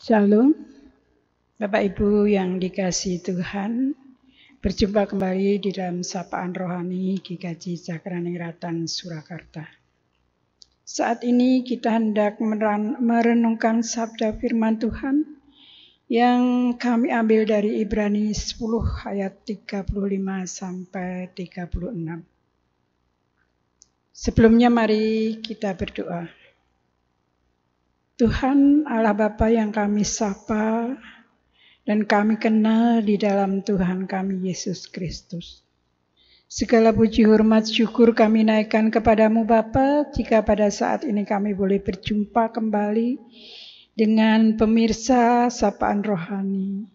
Shalom, Bapak Ibu yang dikasihi Tuhan, berjumpa kembali di dalam Sapaan Rohani GKJ Cakraningrat Surakarta. Saat ini kita hendak merenungkan sabda firman Tuhan yang kami ambil dari Ibrani 10 ayat 35 sampai 36. Sebelumnya mari kita berdoa. Tuhan Allah Bapa yang kami sapa dan kami kenal di dalam Tuhan kami Yesus Kristus. Segala puji hormat syukur kami naikkan kepadamu Bapa, jika pada saat ini kami boleh berjumpa kembali dengan pemirsa Sapaan Rohani.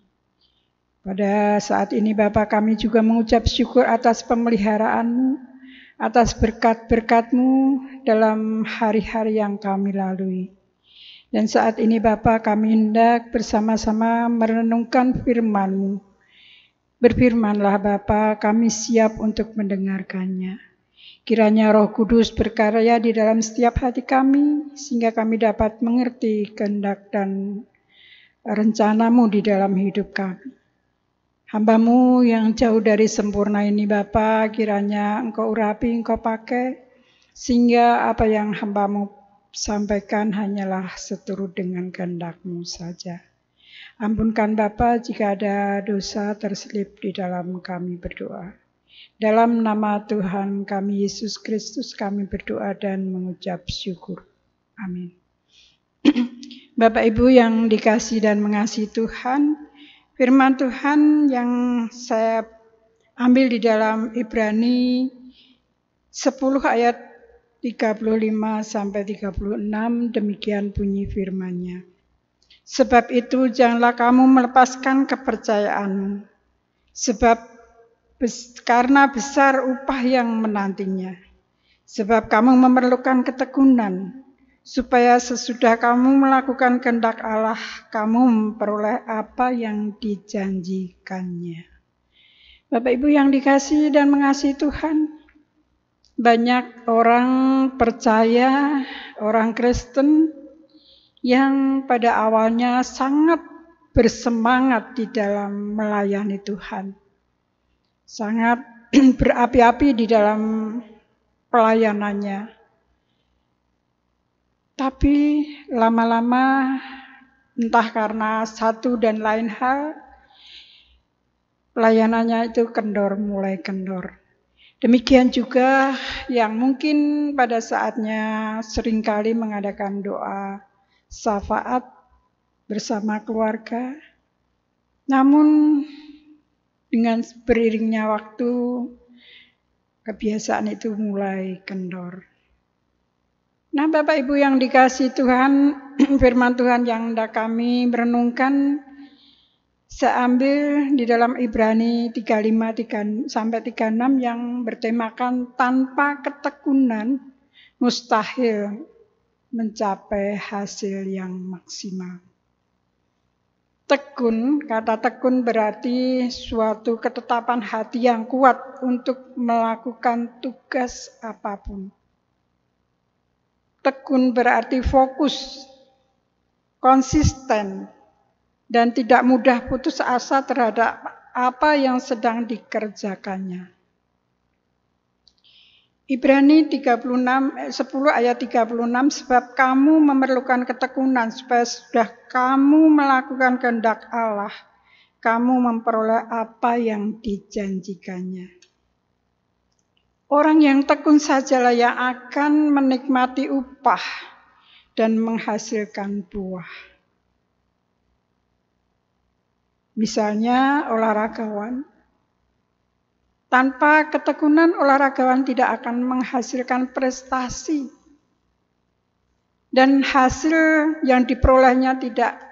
Pada saat ini Bapa, kami juga mengucap syukur atas pemeliharaan-Mu, atas berkat-berkat-Mu dalam hari-hari yang kami lalui. Dan saat ini Bapa, kami hendak bersama-sama merenungkan firman-Mu. Berfirmanlah Bapa, kami siap untuk mendengarkannya. Kiranya Roh Kudus berkarya di dalam setiap hati kami, sehingga kami dapat mengerti kehendak dan rencana-Mu di dalam hidup kami. Hamba-Mu yang jauh dari sempurna ini Bapa, kiranya Engkau urapi, Engkau pakai, sehingga apa yang hamba-Mu sampaikan hanyalah seturut dengan kehendak-Mu saja. Ampunkan Bapa jika ada dosa terselip di dalam kami berdoa. Dalam nama Tuhan kami Yesus Kristus kami berdoa dan mengucap syukur. Amin. Bapak Ibu yang dikasihi dan mengasihi Tuhan, firman Tuhan yang saya ambil di dalam Ibrani 10 ayat 35 sampai 36, demikian bunyi firman-Nya. Sebab itu janganlah kamu melepaskan kepercayaanmu, karena besar upah yang menantinya. Sebab kamu memerlukan ketekunan, supaya sesudah kamu melakukan kehendak Allah, kamu memperoleh apa yang dijanjikannya. Bapak Ibu yang dikasihi dan mengasihi Tuhan, banyak orang percaya, orang Kristen yang pada awalnya sangat bersemangat di dalam melayani Tuhan. Sangat berapi-api di dalam pelayanannya. Tapi lama-lama entah karena satu dan lain hal, pelayanannya itu mulai kendor. Demikian juga yang mungkin pada saatnya seringkali mengadakan doa syafaat bersama keluarga. Namun dengan beriringnya waktu, kebiasaan itu mulai kendor. Nah Bapak Ibu yang dikasihi Tuhan, firman Tuhan yang hendak kami merenungkan, saya ambil di dalam Ibrani 35 sampai 36 yang bertemakan tanpa ketekunan mustahil mencapai hasil yang maksimal. Tekun, kata tekun berarti suatu ketetapan hati yang kuat untuk melakukan tugas apapun. Tekun berarti fokus, konsisten, dan tidak mudah putus asa terhadap apa yang sedang dikerjakannya. Ibrani 10 ayat 36, sebab kamu memerlukan ketekunan supaya sudah kamu melakukan kehendak Allah, kamu memperoleh apa yang dijanjikannya. Orang yang tekun sajalah yang akan menikmati upah dan menghasilkan buah. Misalnya olahragawan. Tanpa ketekunan olahragawan tidak akan menghasilkan prestasi. Dan hasil yang diperolehnya tidak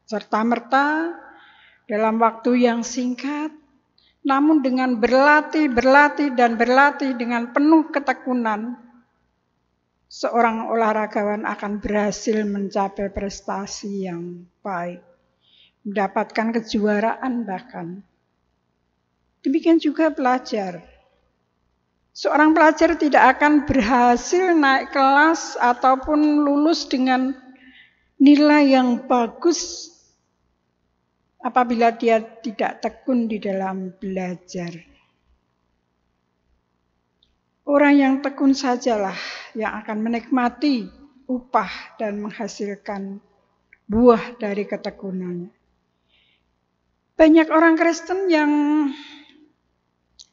serta-merta dalam waktu yang singkat. Namun dengan berlatih dengan penuh ketekunan, seorang olahragawan akan berhasil mencapai prestasi yang baik. Mendapatkan kejuaraan bahkan. Demikian juga pelajar. Seorang pelajar tidak akan berhasil naik kelas ataupun lulus dengan nilai yang bagus apabila dia tidak tekun di dalam belajar. Orang yang tekun sajalah yang akan menikmati upah dan menghasilkan buah dari ketekunannya. Banyak orang Kristen yang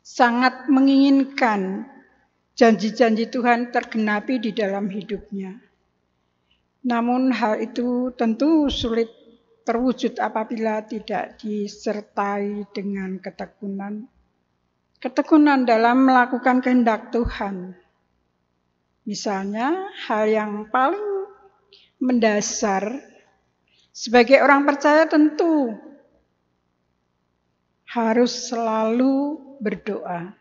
sangat menginginkan janji-janji Tuhan tergenapi di dalam hidupnya. Namun hal itu tentu sulit terwujud apabila tidak disertai dengan ketekunan. Ketekunan dalam melakukan kehendak Tuhan. Misalnya hal yang paling mendasar sebagai orang percaya tentu harus selalu berdoa.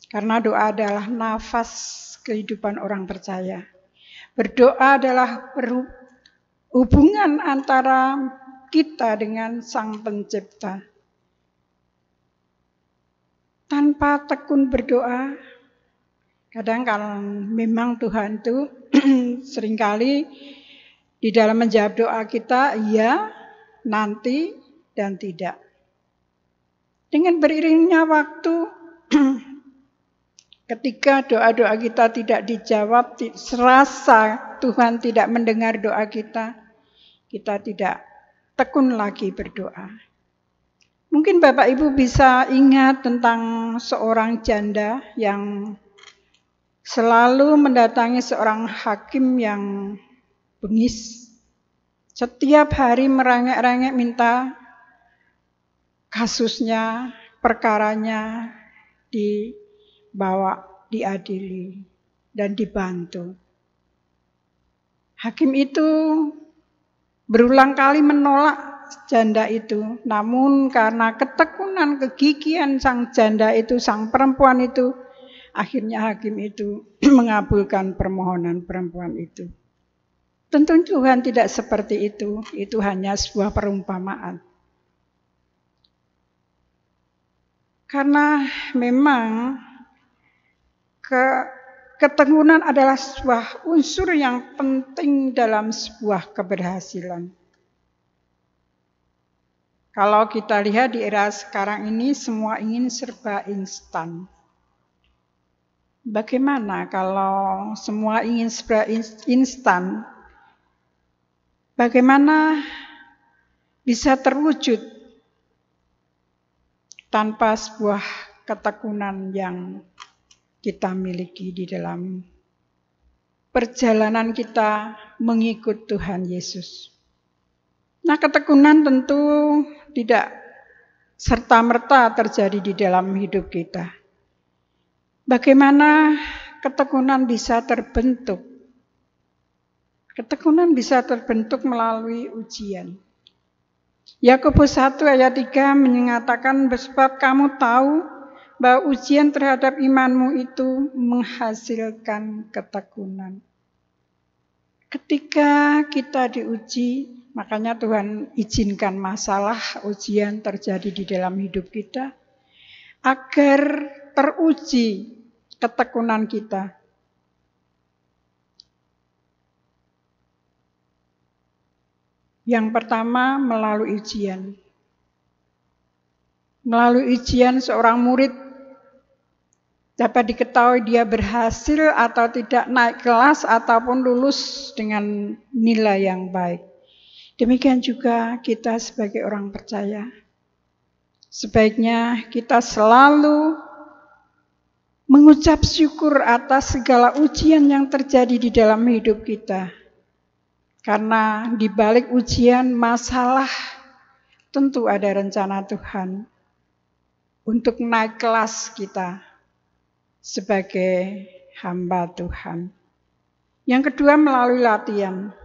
Karena doa adalah nafas kehidupan orang percaya. Berdoa adalah hubungan antara kita dengan Sang Pencipta. Tanpa tekun berdoa, kadang kalau memang Tuhan itu seringkali di dalam menjawab doa kita, ya, nanti, dan tidak. Dengan beriringnya waktu, ketika doa-doa kita tidak dijawab, serasa Tuhan tidak mendengar doa kita tidak tekun lagi berdoa. Mungkin Bapak Ibu bisa ingat tentang seorang janda yang selalu mendatangi seorang hakim yang bengis. Setiap hari merengek-rengek minta kasusnya, perkaranya dibawa, diadili, dan dibantu. Hakim itu berulang kali menolak janda itu, namun karena ketekunan, kegigihan sang janda itu, sang perempuan itu, akhirnya hakim itu mengabulkan permohonan perempuan itu. Tentu Tuhan tidak seperti itu hanya sebuah perumpamaan. Karena memang ketekunan adalah sebuah unsur yang penting dalam sebuah keberhasilan. Kalau kita lihat di era sekarang ini semua ingin serba instan. Bagaimana kalau semua ingin serba instan? Bagaimana bisa terwujud tanpa sebuah ketekunan yang kita miliki di dalam perjalanan kita mengikut Tuhan Yesus. Nah, ketekunan tentu tidak serta-merta terjadi di dalam hidup kita. Bagaimana ketekunan bisa terbentuk? Ketekunan bisa terbentuk melalui ujian. Yakobus 1 ayat 3 menyatakan, sebab kamu tahu bahwa ujian terhadap imanmu itu menghasilkan ketekunan. Ketika kita diuji, makanya Tuhan izinkan masalah ujian terjadi di dalam hidup kita, agar teruji ketekunan kita. Yang pertama melalui ujian. Melalui ujian seorang murid dapat diketahui dia berhasil atau tidak naik kelas ataupun lulus dengan nilai yang baik. Demikian juga kita sebagai orang percaya. Sebaiknya kita selalu mengucap syukur atas segala ujian yang terjadi di dalam hidup kita. Karena di balik ujian, masalah, tentu ada rencana Tuhan untuk naik kelas kita sebagai hamba Tuhan. Yang kedua melalui latihan.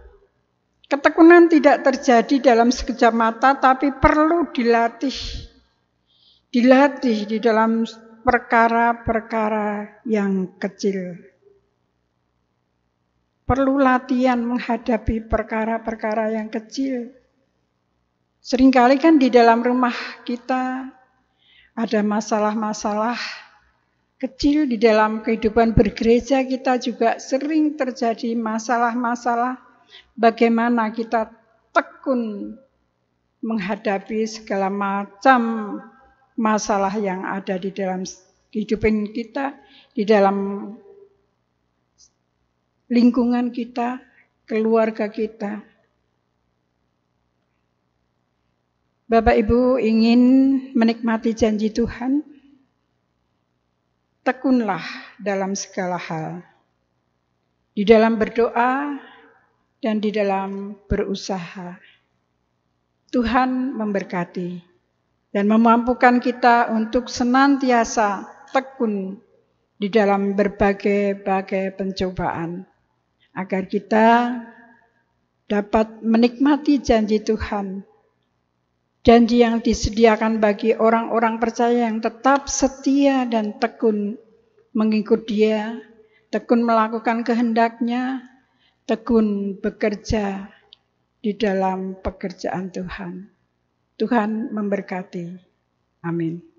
Ketekunan tidak terjadi dalam sekejap mata, tapi perlu dilatih. Dilatih di dalam perkara-perkara yang kecil. Perlu latihan menghadapi perkara-perkara yang kecil. Seringkali kan di dalam rumah kita ada masalah-masalah kecil, di dalam kehidupan bergereja kita juga sering terjadi masalah-masalah. bagaimana kita tekun menghadapi segala macam masalah yang ada di dalam kehidupan kita, di dalam lingkungan kita, keluarga kita. Bapak Ibu ingin menikmati janji Tuhan, tekunlah dalam segala hal, di dalam berdoa dan di dalam berusaha. Tuhan memberkati dan memampukan kita untuk senantiasa tekun di dalam berbagai-bagai pencobaan, agar kita dapat menikmati janji Tuhan, janji yang disediakan bagi orang-orang percaya yang tetap setia dan tekun mengikut Dia, tekun melakukan kehendak-Nya, tekun bekerja di dalam pekerjaan Tuhan. Tuhan memberkati. Amin.